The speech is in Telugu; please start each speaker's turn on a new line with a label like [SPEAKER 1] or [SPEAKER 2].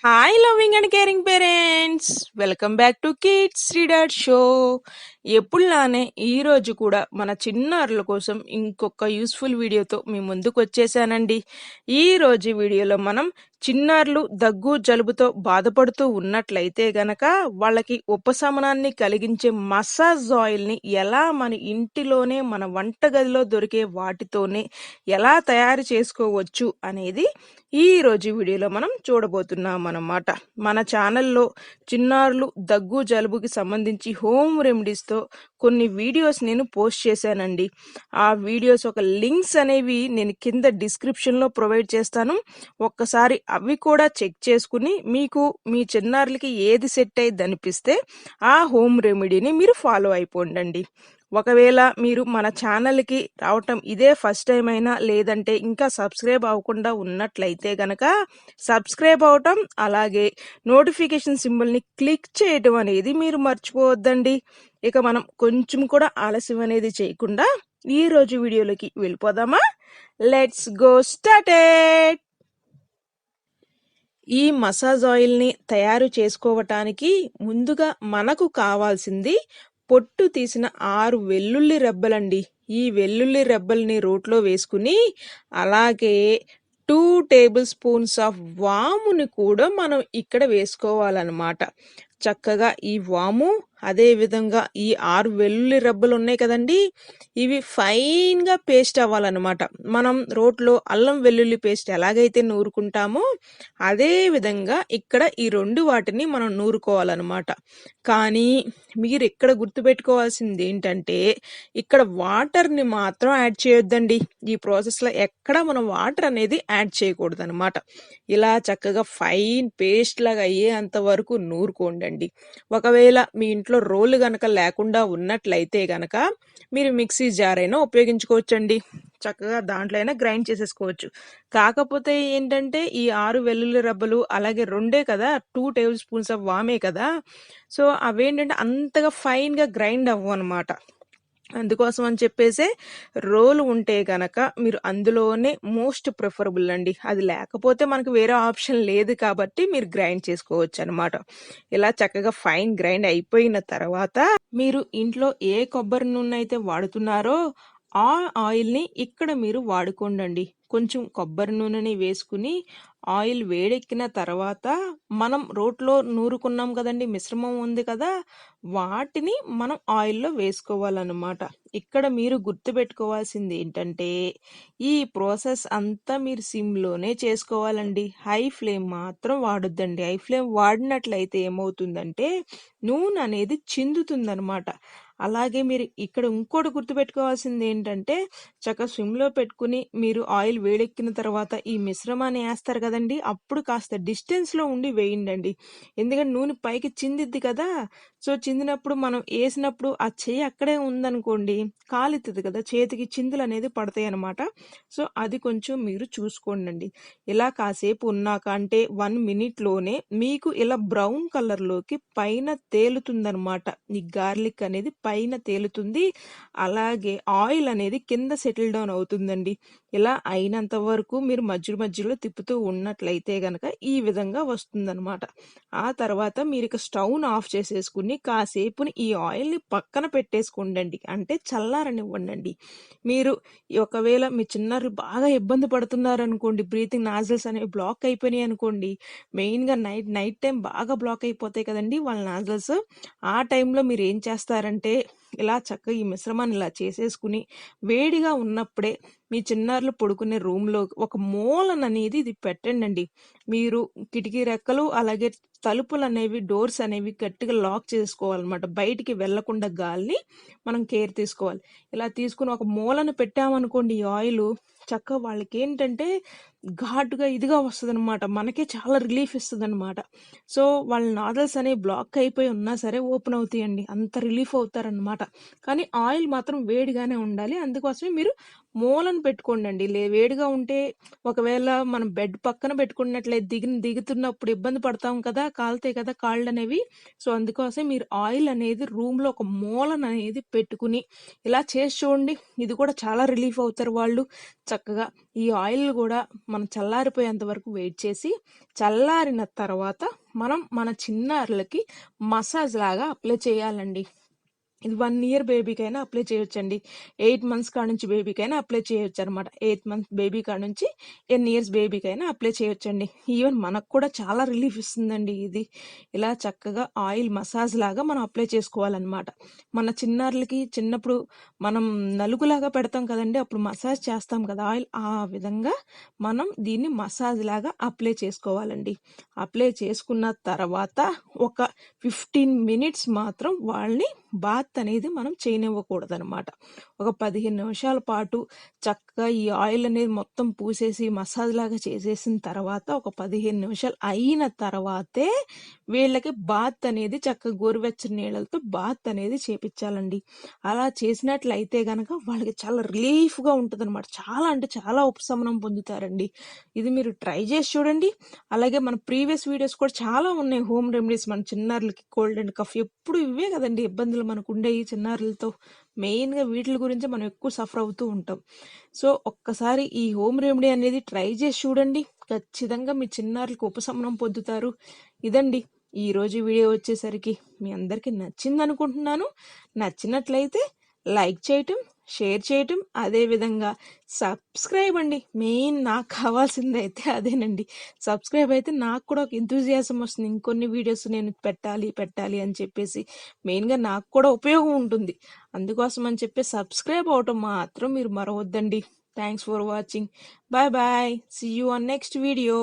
[SPEAKER 1] Hi loving and caring parents, welcome back to kids reader show. ఎప్పుడులానే ఈరోజు కూడా మన చిన్నారుల కోసం ఇంకొక యూస్ఫుల్ వీడియోతో మీ ముందుకు వచ్చేసానండి. ఈరోజు వీడియోలో మనం చిన్నారులు దగ్గు జలుబుతో బాధపడుతూ ఉన్నట్లయితే గనక వాళ్ళకి ఉపశమనాన్ని కలిగించే మసాజ్ ఆయిల్ని ఎలా మన ఇంటిలోనే మన వంటగదిలో దొరికే వాటితోనే ఎలా తయారు చేసుకోవచ్చు అనేది ఈ రోజు వీడియోలో మనం చూడబోతున్నాం అన్నమాట. మన ఛానల్లో చిన్నారులు దగ్గు జలుబుకి సంబంధించి హోమ్ రెమెడీస్తో కొన్ని వీడియోస్ నేను పోస్ట్ చేశానండి. ఆ వీడియోస్ ఒక లింక్స్ అనేవి నేను కింద డిస్క్రిప్షన్లో ప్రొవైడ్ చేస్తాను. ఒక్కసారి అవి కూడా చెక్ చేసుకుని మీకు మీ చిన్నారులకి ఏది సెట్ అయ్యిద్ది అనిపిస్తే ఆ హోమ్ రెమెడీని మీరు ఫాలో అయిపోండి. ఒకవేళ మీరు మన ఛానల్కి రావటం ఇదే ఫస్ట్ టైం అయినా లేదంటే ఇంకా సబ్స్క్రైబ్ అవ్వకుండా ఉన్నట్లయితే గనక సబ్స్క్రైబ్ అవటం అలాగే నోటిఫికేషన్ సింబల్ని క్లిక్ చేయటం అనేది మీరు మర్చిపోవద్దండి. ఇక మనం కొంచెం కూడా ఆలస్యం అనేది చేయకుండా ఈ రోజు వీడియోలోకి వెళ్ళిపోదామా? Let's go started. ఈ మసాజ్ ఆయిల్ని తయారు చేసుకోవటానికి ముందుగా మనకు కావాల్సింది పొట్టు తీసిన 6 వెల్లుల్లి రెబ్బలండి. ఈ వెల్లుల్లి రెబ్బల్ని రోట్లో వేసుకుని అలాగే 2 టేబుల్ స్పూన్స్ ఆఫ్ వాముని కూడా మనం ఇక్కడ వేసుకోవాలన్నమాట. చక్కగా ఈ వాము అదే విధంగా ఈ 6 వెల్లుల్లి రెబ్బలు ఉన్నాయి కదండి, ఇవి ఫైన్గా పేస్ట్ అవ్వాలన్నమాట. మనం రోట్లో అల్లం వెల్లుల్లి పేస్ట్ ఎలాగైతే నూరుకుంటామో అదే విధంగా ఇక్కడ ఈ 2 వాటిని మనం నూరుకోవాలన్నమాట. కానీ మీరు ఇక్కడ గుర్తుపెట్టుకోవాల్సింది ఏంటంటే ఇక్కడ వాటర్ని మాత్రం యాడ్ చేయొద్దండి. ఈ ప్రాసెస్లో ఎక్కడ మనం వాటర్ అనేది యాడ్ చేయకూడదు అనమాట. ఇలా చక్కగా ఫైన్ పేస్ట్ లాగా అయ్యేంత వరకు నూరుకోండి. ఒకవేళ మీ ఇంట్లో రోలు గనక లేకుండా ఉన్నట్లయితే గనక మీరు మిక్సీ జార్ అయినా ఉపయోగించుకోవచ్చండి. చక్కగా దాంట్లో అయినా గ్రైండ్ చేసేసుకోవచ్చు. కాకపోతే ఏంటంటే ఈ 6 వెల్లుల్లి రెబ్బలు అలాగే 2 కదా, 2 టేబుల్ స్పూన్స్ ఆఫ్ వామే కదా, సో అవేంటంటే అంతగా ఫైన్గా గ్రైండ్ అవ్వవు అనమాట. అందుకోసం అని చెప్పేసే రోలు ఉంటే గనక మీరు అందులోనే మోస్ట్ ప్రిఫరబుల్ అండి. అది లేకపోతే మనకు వేరే ఆప్షన్ లేదు కాబట్టి మీరు గ్రైండ్ చేసుకోవచ్చు అనమాట. ఇలా చక్కగా ఫైన్ గ్రైండ్ అయిపోయిన తర్వాత మీరు ఇంట్లో ఏ కొబ్బరి నూనె అయితే వాడుతున్నారో ఆ ఆయిల్ని ఇక్కడ మీరు వాడుకోండి. కొంచెం కొబ్బరి నూనెని వేసుకుని ఆయిల్ వేడెక్కిన తర్వాత మనం రోట్లో నూరుకున్నాం కదండి, మిశ్రమం ఉంది కదా, వాటిని మనం ఆయిల్లో వేసుకోవాలన్నమాట. ఇక్కడ మీరు గుర్తుపెట్టుకోవాల్సింది ఏంటంటే ఈ ప్రాసెస్ అంతా మీరు సిమ్లోనే చేసుకోవాలండి. హై ఫ్లేమ్ మాత్రం వాడొద్దండి. హై ఫ్లేమ్ వాడినట్లయితే ఏమవుతుందంటే నూనె అనేది చిందుతుందనమాట. అలాగే మీరు ఇక్కడ ఇంకోటి గుర్తుపెట్టుకోవాల్సింది ఏంటంటే చక్కగా స్విమ్లో పెట్టుకుని మీరు ఆయిల్ వేడెక్కిన తర్వాత ఈ మిశ్రమాన్ని వేస్తారు కదండి, అప్పుడు కాస్త డిస్టెన్స్లో ఉండి వేయండి. ఎందుకంటే నూనె పైకి చిందిద్ది కదా, సో చిందినప్పుడు మనం వేసినప్పుడు ఆ చెయ్యి అక్కడే ఉందనుకోండి కాలుతుంది కదా, చేతికి చిందులు అనేది పడతాయి అనమాట. సో అది కొంచెం మీరు చూసుకోండి. ఇలా కాసేపు ఉన్నాక అంటే 1 మినిట్లోనే మీకు ఇలా బ్రౌన్ కలర్లోకి పైన తేలుతుందనమాట. ఈ గార్లిక్ అనేది పైన తేలుతుంది, అలాగే ఆయిల్ అనేది కింద సెటిల్ డౌన్ అవుతుందండి. ఇలా అయినంత వరకు మీరు మధ్యలో తిప్పుతూ ఉన్నట్లయితే గనక ఈ విధంగా వస్తుందన్నమాట. ఆ తర్వాత మీరు ఇక స్టవ్ను ఆఫ్ చేసేసుకుని కాసేపుని ఈ ఆయిల్ని పక్కన పెట్టేసుకోండి, అంటే చల్లారనివ్వండి. మీరు ఒకవేళ మీ చిన్నారులు బాగా ఇబ్బంది పడుతున్నారు అనుకోండి, బ్రీతింగ్ నాజిల్స్ అనేవి బ్లాక్ అయిపోయినాయి అనుకోండి, మెయిన్గా నైట్ టైం బాగా బ్లాక్ అయిపోతాయి కదండి వాళ్ళ నాజిల్స్. ఆ టైంలో మీరు ఏం చేస్తారంటే ఇలా చక్కగా ఈ మిశ్రమాన్ని ఇలా చేసేసుకుని వేడిగా ఉన్నప్పుడే మీ చిన్నారులు పడుకునే రూమ్లో ఒక మూలన అనేది ఇది పెట్టండి. మీరు కిటికీ రెక్కలు అలాగే తలుపులు అనేవి డోర్స్ అనేవి గట్టిగా లాక్ చేసుకోవాలన్నమాట. బయటికి వెళ్లకుండా గాలిని మనం కేర్ తీసుకోవాలి. ఇలా తీసుకుని ఒక మూలన పెట్టామనుకోండి ఈ ఆయిల్, చక్కగా వాళ్ళకి ఏంటంటే ఘాటుగా ఇదిగా వస్తుంది అనమాట, మనకే చాలా రిలీఫ్ ఇస్తుంది అనమాట. సో వాళ్ళ నాదల్స్ అనేవి బ్లాక్ అయిపోయి ఉన్నా సరే ఓపెన్ అవుతాయండి, అంత రిలీఫ్ అవుతారనమాట. కానీ ఆయిల్ మాత్రం వేడిగానే ఉండాలి. అందుకోసమే మీరు మూలన పెట్టుకోండి. వేడిగా ఉంటే ఒకవేళ మనం బెడ్ పక్కన పెట్టుకున్నట్లయితే దిగుతున్నప్పుడు ఇబ్బంది పడతాం కదా! కాలుతాయి కదా కాళ్ళనేవి. సో, అందుకోసం మీరు ఆయిల్ అనేది రూమ్‌లో ఒక మూలననేది పెట్టుకుని ఇలా చేసి చూడండి. ఇది కూడా చాలా రిలీఫ్ అవుతారు వాళ్ళు. చక్కగా ఈ ఆయిల్ గూడా మనం చల్లారిపోయేంత వరకు వెయిట్ చేసి, చల్లారిన తర్వాత మనం మన చిన్నారులకి మసాజ్ లాగా అప్లై చేయాలండి. ఇది 1 ఇయర్ బేబీకైనా అప్లై చేయొచ్చండి. 8 మంత్స్ కాడ్నుంచి బేబీకైనా అప్లై చేయొచ్చనమాట. 8 మంత్స్ బేబీ కాడ్నుంచి 10 ఇయర్స్ బేబీకైనా అప్లై చేయొచ్చండి. ఈవెన్ మనకు కూడా చాలా రిలీఫ్ ఇస్తుందండి ఇది. ఇలా చక్కగా ఆయిల్ మసాజ్ లాగా మనం అప్లై చేసుకోవాలనమాట. మన చిన్నారులకి చిన్నప్పుడు మనం నలుగులాగా పెడతాం కదండీ! అప్పుడు మసాజ్ చేస్తాం కదా ఆయిల్. ఆ విధంగా మనం దీన్ని మసాజ్ లాగా అప్లై చేసుకోవాలండి. అప్లై చేసుకున్న తర్వాత ఒక 15 మినిట్స్ మాత్రం వాళ్ళని బాత్ అనేది మనం చేయనివ్వకూడదనమాట. ఒక 15 నిమిషాల పాటు చక్కగా ఈ ఆయిల్ అనేది మొత్తం పూసేసి మసాజ్ లాగా చేసేసిన తర్వాత ఒక 15 నిమిషాలు అయిన తర్వాతే వీళ్ళకి బాత్ అనేది చక్కగా గోరువెచ్చని నీళ్ళతో బాత్ అనేది చేపించాలండి. అలా చేసినట్లయితే గనక వాళ్ళకి చాలా రిలీఫ్‌గా ఉంటదనమాట. చాలా అంటే చాలా ఉపశమనం పొందుతారండి. ఇది మీరు ట్రై చేసి చూడండి. అలాగే మన ప్రీవియస్ వీడియోస్ కూడా చాలా ఉన్నాయి హోమ్ రెమెడీస్ మన చిన్నారులకి కోల్డ్ అండ్ కఫ్ ఎప్పుడు ఇవే కదండి ఇబ్బందులు మనకు ఉండేవి చిన్నారులతో. మెయిన్‌గా వీటిల గురించే మనం ఎక్కువ సఫర్ అవుతూ ఉంటాం. సో, ఒక్కసారి ఈ హోమ్ రెమెడీ అనేది ట్రై చేసి చూడండి. ఖచ్చితంగా మీ చిన్నారులకు ఉపశమనం పొందుతారు. ఇదండి ఈరోజు వీడియో వచ్చేసరికి మీ అందరికీ నచ్చిందనుకుంటున్నాను. నచ్చినట్లయితే లైక్ చేయటం, షేర్ చేయటం, అదేవిధంగా సబ్స్క్రైబ్ అండి. మెయిన్ నాకు కావాల్సిందైతే అదేనండి. సబ్స్క్రైబ్ అయితే నాకు కూడా ఒక ఎంతూజియాజం వస్తుంది. ఇంకొన్ని వీడియోస్ నేను పెట్టాలి అని చెప్పేసి. మెయిన్‌గా నాకు కూడా ఉపయోగం ఉంటుంది. అందుకోసం అని చెప్పి సబ్స్క్రైబ్ అవ్వటం మాత్రం మీరు మరవద్దండి. Thanks for watching. Bye bye. See you on next video.